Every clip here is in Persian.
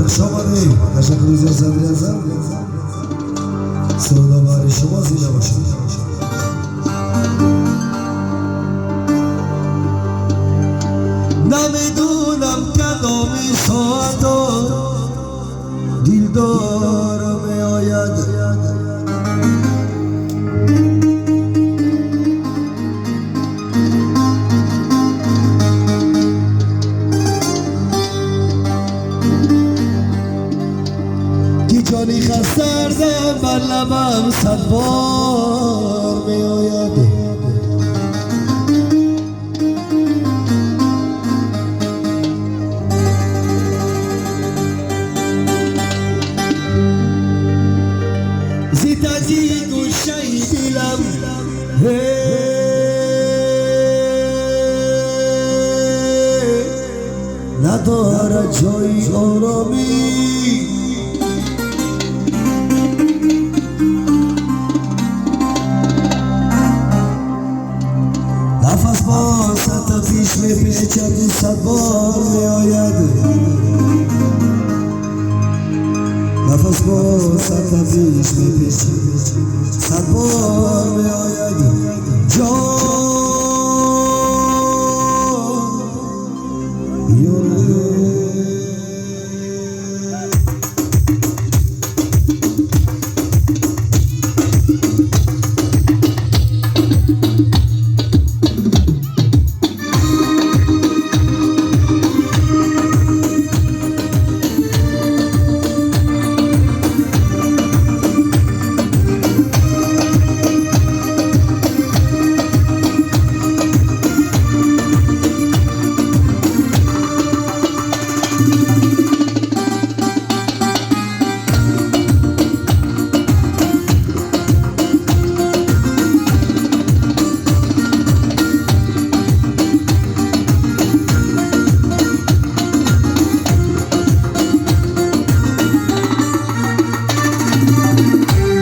شماره تشکر زیاد صدری ازم سوداواری شما زیده باشید نمیدونم کدامی ساعتا دیلدار می آید جانی خستردم بر لبم صد بار می آید زیتا جی گوشهی دلم ندارد جای آرامی نفس با سطح پیش می پیچد و صد بار می آید نفس با سطح پیش می پیچد صد بار می آید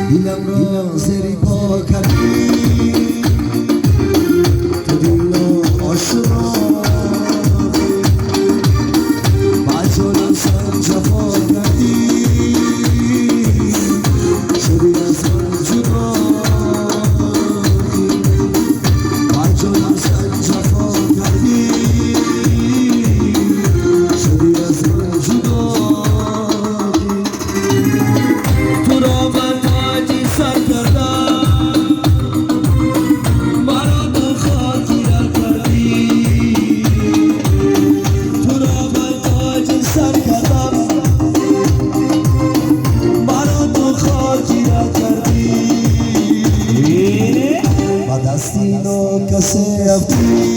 دلم را زری پا کردی تو دل آشنا با جانم سر جفا کردی شدی از من جدا با جانم سر جفا کردی شدی از من جدا تو را من سر کردم مرا تو خاطر کردی تو را من تاج سر کردم مرا تو خاطر کردی با دستی نو کسی افتی